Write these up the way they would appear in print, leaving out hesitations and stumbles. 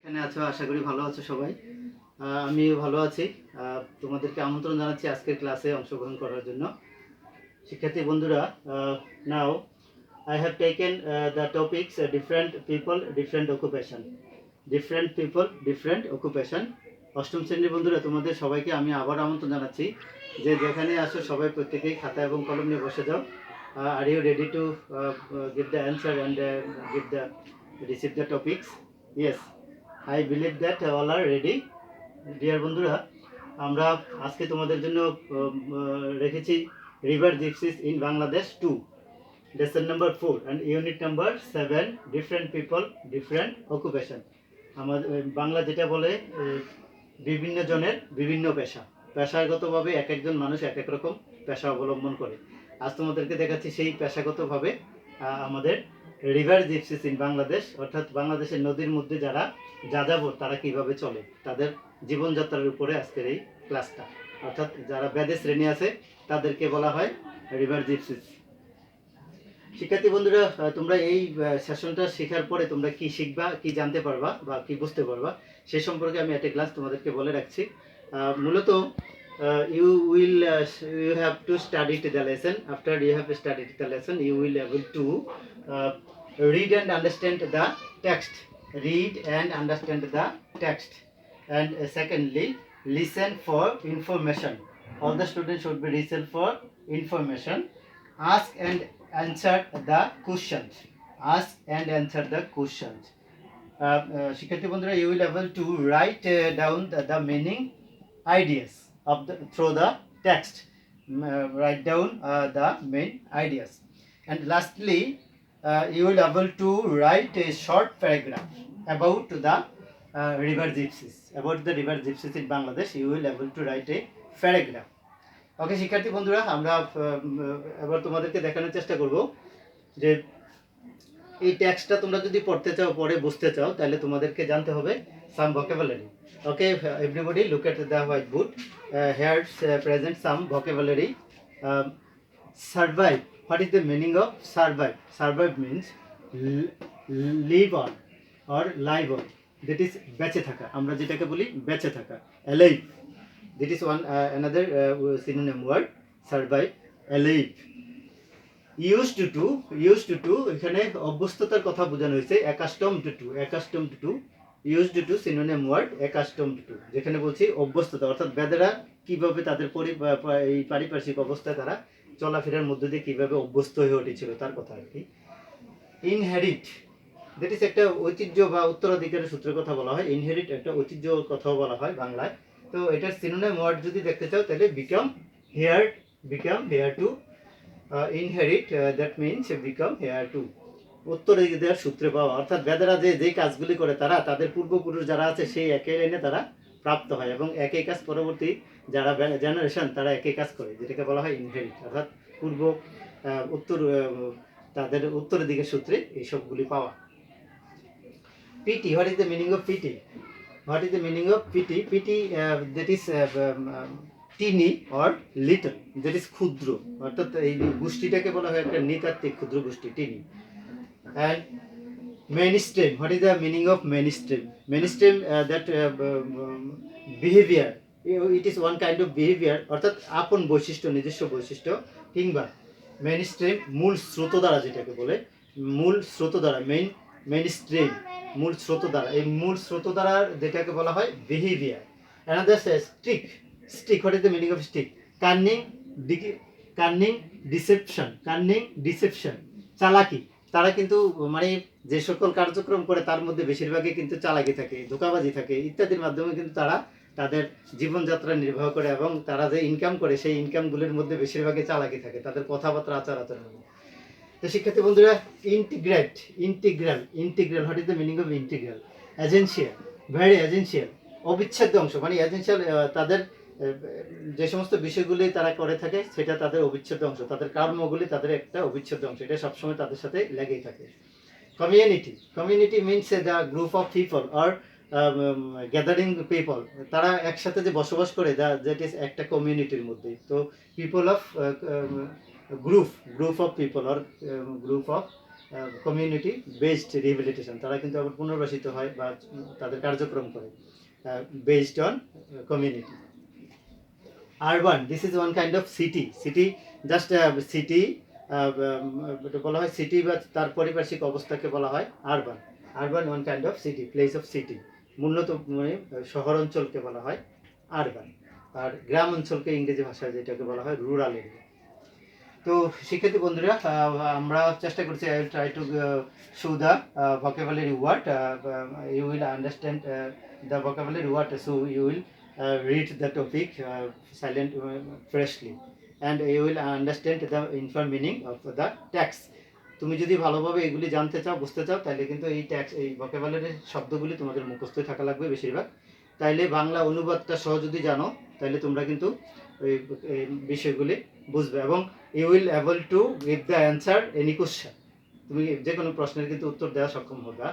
এখানে আছো, আশা করি ভালো আছো সবাই। আমিও ভালো আছি। তোমাদেরকে আমন্ত্রণ জানাচ্ছি আজকের ক্লাসে অংশগ্রহণ করার জন্য। শিক্ষার্থী বন্ধুরা, নাও I have taken the topics different people, different occupation. Different people, different occupation. অষ্টম শ্রেণীর বন্ধুরা, তোমাদের সবাইকে আমি আবার আমন্ত্রণ জানাচ্ছি যে যেখানে আসো সবাই প্রত্যেকেই খাতা এবং কলম নিয়ে বসে যাও। Are you ready to give the answer and give the receive the topics? Yes, I believe that all are ready. Dear বন্ধুরা, আমরা আজকে তোমাদের জন্য রেখেছি river gypsies in Bangladesh 2, lesson number 4 and unit number 7, different people, different occupation. আমাদের বাংলা যেটা বলে বিভিন্ন জনের বিভিন্ন পেশা। পেশাগতভাবে এক একজন মানুষ এক এক রকম পেশা অবলম্বন করে। আজ তোমাদেরকে দেখাচ্ছি সেই পেশাগতভাবে আমাদের রিভার জিপসিস ইন বাংলাদেশ, অর্থাৎ বাংলাদেশের নদীর মধ্যে যারা যাযাবর তারা কিভাবে চলে, তাদের জীবনযাত্রার উপরে আজকের এই ক্লাসটা। অর্থাৎ যারা বেদে শ্রেণী আছে তাদেরকে বলা হয় রিভার জিপসিস। শিক্ষার্থী বন্ধুরা, তোমরা এই সেশনটা শেখার পরে তোমরা কি শিখবা, কি জানতে পারবা বা কি বুঝতে পারবা সে সম্পর্কে আমি একটা ক্লাস তোমাদেরকে বলে রাখছি। মূলত you will you have to study the lesson. After you have studied the lesson, you will able to read and understand the text. Read and understand the text. And secondly, listen for information. All the students should be listen for information. Ask and answer the questions. Ask and answer the questions. শিক্ষার্থী বন্ধুরা, you will able to write down the meaning ideas of the through the text. Write down the main ideas. And lastly, you will able to write a short paragraph about the river gypsies. About the river gypsies in Bangladesh, you will able to write a paragraph. ওকে শিক্ষার্থী বন্ধুরা, আমরা এবার তোমাদেরকে দেখানোর চেষ্টা করব যে এই টেক্সটটা তোমরা যদি পড়তে চাও, পড়ে বুঝতে চাও, তাহলে তোমাদেরকে জানতে হবে some vocabulary. Okay everybody, look at the white board. Here present some vocabulary. Survive, what is the meaning of survive? Survive means live on or live on, that is বেঁচে থাকা। আমরা যেটাকে বলি বেঁচে থাকা, alive. That is one another synonym word, survive, alive. Used to এখানে অভ্যস্ততার কথা বোঝানো হয়েছে। accustomed to used to synonym word, accustomed to, যেখানে বলছি অভ্যস্ততা, অর্থাৎ বেদেরা কিভাবে তাদের এই পারিপার্শ্বিক অবস্থায় তারা চলাফেরার মধ্যে দিয়ে কিভাবে অভ্যস্ত হয়ে উঠেছিল তার কথা আর কি। ইনহেরিট, দ্যাট ইজ একটা ঐতিহ্য বা উত্তরাধিকারের সূত্রের কথা বলা হয়। ইনহেরিট একটা ঐতিহ্য কথাও বলা হয় বাংলায়। তো এটার সিনোনিম ওয়ার্ড যদি দেখতে চাও তাহলে become hair two. Inherit, that means become hair two, উত্তরাধিকার সূত্রে পাওয়া, অর্থাৎ বেদেরা যে কাজগুলি করে তারা তাদের পূর্বপুরুষ যারা আছে সেই একই লাইনে তারা প্রাপ্ত হয় এবং একই কাজ পরবর্তী যারা জেনারেশন তারা একই কাজ করে, যেটাকে বলা হয় ইনহেরিট, অর্থাৎ তাদের উত্তরাধিকার সূত্রে এইসবগুলি পাওয়া। Pity, what is the meaning of pity? What is the meaning of pity? Pity, that is teeny or little, that is ক্ষুদ্র, অর্থাৎ এই গোষ্ঠীটাকে বলা হয় একটা নৃতাত্ত্বিক ক্ষুদ্র গোষ্ঠী, টিনি। And mainstream, what is the meaning of mainstream? Mainstream, that behavior, it is one kind of behavior, অর্থাৎ আপন বৈশিষ্ট্য, নিজস্ব বৈশিষ্ট্য, কিংবা mainstream মূল স্রোতধারা, যেটাকে বলে মূল স্রোতধারা, mainstream মূল স্রোতধারা। এই মূল স্রোতধারা যেটাকে বলা হয় behaviour. Another stick, what is the meaning of stick? Cunning deception, চালাকি। তারা কিন্তু মানে যে সকল কার্যক্রম করে তার মধ্যে বেশিরভাগই কিন্তু চালাকি থাকে, ধোঁকাবাজি থাকে ইত্যাদির মাধ্যমে কিন্তু তারা তাদের জীবনযাত্রা নির্বাহ করে এবং তারা যে ইনকাম করে সেই ইনকামগুলির মধ্যে বেশিরভাগই চালাকি থাকে, তাদের কথাবার্তা আচার আচরণ। তো শিক্ষার্থী বন্ধুরা, integral, what is the meaning of integral? Essential, very essential, অবিচ্ছেদ্য অংশ, মানে এজেন্সিয়াল, তাদের যে সমস্ত বিষয়গুলি তারা করে থাকে সেটা তাদের অবিচ্ছেদ্য অংশ, তাদের কর্মগুলি তাদের একটা অবিচ্ছেদ্য অংশ, এটা সবসময় তাদের সাথে লেগেই থাকে। Community means the group of people or gathering people, তারা একসাথে যে বসবাস করে, দ্যাট ইজ একটা কমিউনিটির মধ্যে। তো people of group of people or group of community based rehabilitation, তারা কিন্তু আবার পুনর্বাসিত হয় বা তাদের কার্যক্রম করে based on community. Urban, this is one kind of city. City just city বলা হয়, সিটি বা তার পারিপার্শ্বিক অবস্থাকে বলা হয় urban. Urban one kind of city, place of city. মূলত মানে শহর অঞ্চলকে বলা হয় আরবান, আর গ্রাম অঞ্চলকে ইংরেজি ভাষায় যেটাকে বলা হয় রুরাল এরিয়া। তো শিক্ষার্থী বন্ধুরা, আমরা চেষ্টা করছি, I will try to show the vocabulary word. You will understand the vocabulary word, so you will read the topic silent freshly, and you will understand the informed meaning of the text. তুমি যদি ভালোভাবে এগুলি জানতে চাও, বুঝতে চাও, তাহলে কিন্তু এই ট্যাক্স, এই vocabulary শব্দগুলি তোমাদের মুখস্থই থাকা লাগবে বেশিরভাগ। তাইলে বাংলা অনুবাদটা সহ যদি জানো, তাহলে তোমরা কিন্তু এই বিষয়গুলি বুঝবে, এবং you will able to give the answer any question. তুমি যে কোনো প্রশ্নের কিন্তু উত্তর দেওয়া সক্ষম হবে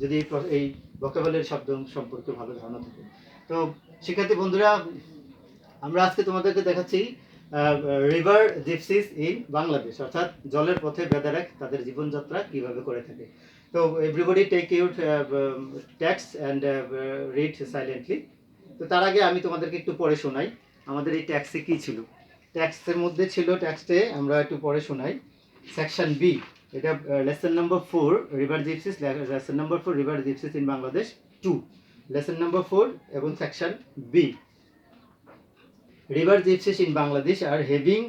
যদি এই vocabulary শব্দ সম্পর্কে ভালো ধারণা থাকে। তো শিক্ষার্থী বন্ধুরা, আমরা আজকে তোমাদেরকে দেখাচ্ছি রিভার জিপসিস ইন বাংলাদেশ, অর্থাৎ জলের পথে বেদারা তাদের জীবনযাত্রা কিভাবে করে থাকে। তো everybody take your text and read silently. তো তার আগে আমি তোমাদেরকে একটু পড়ে শোনাই আমাদের এই ট্যাক্সে কী ছিল। ট্যাক্সের মধ্যে ছিল, ট্যাক্সে আমরা একটু পড়ে শোনাই। সেকশন বি, এটা lesson number 4 river gypsies, lesson number 4 river gypsies in Bangladesh 2, lesson number 4 এবং section B. River gypsies in Bangladesh are having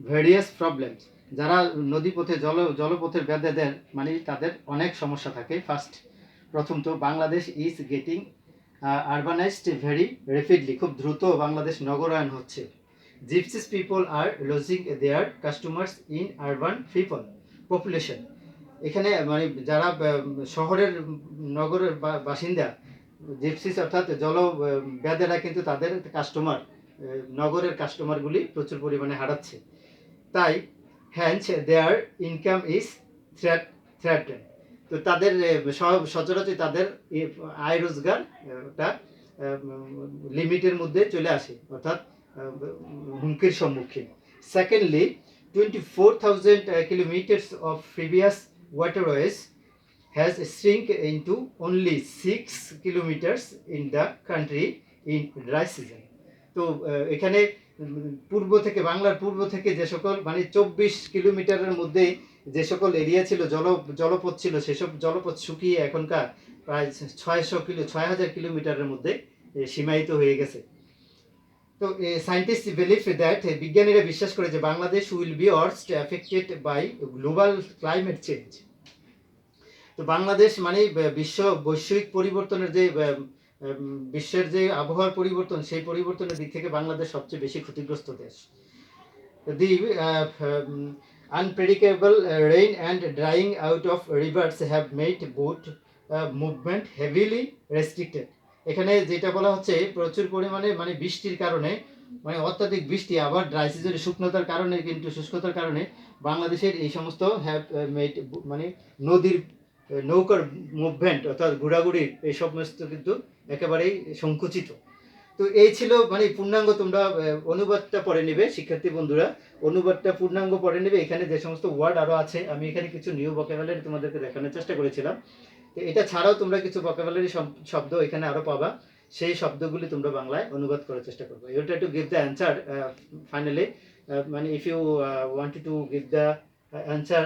various problems. যারা নদীপথে জলপথের বেদেদের মানে তাদের অনেক সমস্যা থাকে। প্রথম তো Bangladesh is getting urbanised very rapidly, খুব দ্রুত বাংলাদেশ নগরায়ন হচ্ছে। Gypsies people are losing their customers in urban people population. এখানে মানে যারা শহরের নগরের বাসিন্দা, জিপসিস অর্থাৎ বেদেরা কিন্তু তাদের কাস্টমার, নগরের কাস্টমারগুলি প্রচুর পরিমাণে হারাচ্ছে। তাই hence their income is threaten. তো তাদের সচরাচর তাদের আয় রোজগারটা লিমিটের মধ্যে চলে আসে, অর্থাৎ হুমকির সম্মুখীন। Secondly, 24,000 kilometers of previous waterways has shrunk into only 6 kilometers in the country in dry season. তো এখানে বাংলার পূর্ব থেকে যে সকল মানে 24 কিলোমিটারের মধ্যে যে সকল এরিয়া ছিল, জলপথ ছিল, সেসব জলপথ শুকিয়ে এখনকার প্রায় 6,000 কিলোমিটারের মধ্যে সীমায়িত হয়ে গেছে। তো সায়েন্টিস্ট বিলিভ দ্যাট, বিজ্ঞানীরা বিশ্বাস করে যে Bangladesh will be worst affected by global climate change. তো বাংলাদেশ মানে বৈশ্বিক পরিবর্তনের যে বিশ্বের যে আবহাওয়ার পরিবর্তন, সেই পরিবর্তনের দিক থেকে বাংলাদেশ সবচেয়ে বেশি ক্ষতিগ্রস্ত দেশ। The unpredictable rain and drying out of rivers have made boat movement heavily restricted. এখানে যেটা বলা হচ্ছে, প্রচুর পরিমাণে মানে বৃষ্টির কারণে, মানে অত্যাধিক বৃষ্টি, আবার ড্রাই সিজনে শুষ্কতার কারণে, কিন্তু শুষ্কতার কারণে বাংলাদেশের এই সমস্ত হ্যাভ মেড মানে নদীর নৌকার মুভমেন্ট অর্থাৎ ঘোরাঘুরি এই সমস্ত কিন্তু একেবারেই সংকুচিত। তো এই ছিল মানে পূর্ণাঙ্গ, তোমরা অনুবাদটা পড়ে নেবে শিক্ষার্থী বন্ধুরা, অনুবাদটা পূর্ণাঙ্গ পড়ে নেবে। এখানে যে সমস্ত ওয়ার্ড আরও আছে, আমি এখানে কিছু নিউ ভোকাবুলারি তোমাদেরকে দেখানোর চেষ্টা করেছিলাম। তো এটা ছাড়াও তোমরা কিছু ভোকাবুলারি শব্দ এখানে আরও পাবা, সেই শব্দগুলি তোমরা বাংলায় অনুবাদ করার চেষ্টা করবে। You try to give the answer finally, মানে if you want to give the answer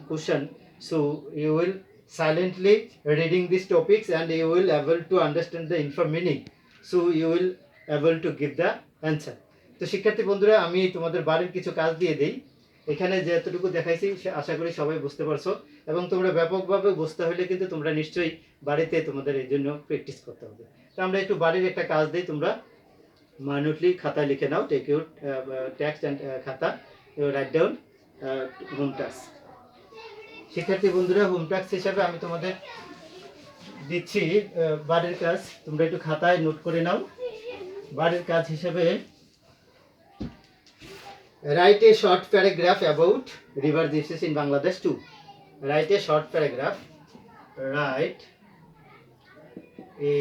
question, so you will silently reading these topics and you will able to understand the informed meaning, so you will able to give the answer. তো শিক্ষার্থী বন্ধুরা, আমি তোমাদের বাড়ির কিছু কাজ দিয়ে দেই। এখানে যতটুকু দেখাইছি আশা করি সবাই বুঝতে পারছো, এবং তোমরা ব্যাপকভাবে বুঝতে হলে কিন্তু তোমরা নিশ্চয়ই বাড়িতে তোমাদের এই জন্য প্র্যাকটিস করতে হবে। তো আমরা একটু বাড়ির একটা কাজ দিই, তোমরা মাইনুটলি খাতায় লিখে নাও। টেক ইউর টেক্সট অ্যান্ড খাতা, you write down home task. শিক্ষার্থী বন্ধুরা, হোম টাস্ক হিসাবে আমি তোমাদের দিচ্ছি বাড়ির কাজ, তোমরা একটু খাতায় নোট করে নাও। বাড়ির কাজ হিসাবে, write a short paragraph about river gypsies in Bangladesh 2। Write a short paragraph, write a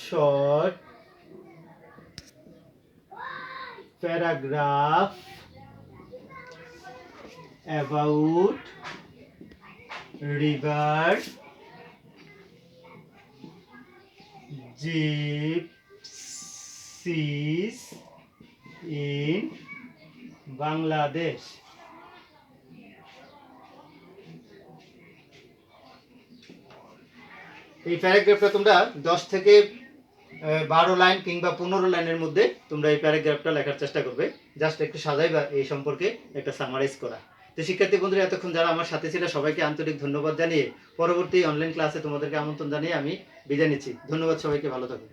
short paragraph about river gypsies in Bangladesh. এই প্যারাগ্রাফটা তোমরা 10 থেকে 12 লাইন কিংবা 15 লাইনের মধ্যে তোমরা এই প্যারাগ্রাফটা লেখার চেষ্টা করবে। জাস্ট একটু সাজাইবা এই সম্পর্কে একটা সামারাইজ করা। তো শিক্ষার্থী বন্ধুরা, এতক্ষণ যারা আমার সাথে ছিল সবাইকে আন্তরিক ধন্যবাদ জানিয়ে পরবর্তী অনলাইন ক্লাসে তোমাদেরকে আমন্ত্রণ জানিয়ে আমি বিদায় নিচ্ছি। ধন্যবাদ সবাইকে, ভালো থাকো।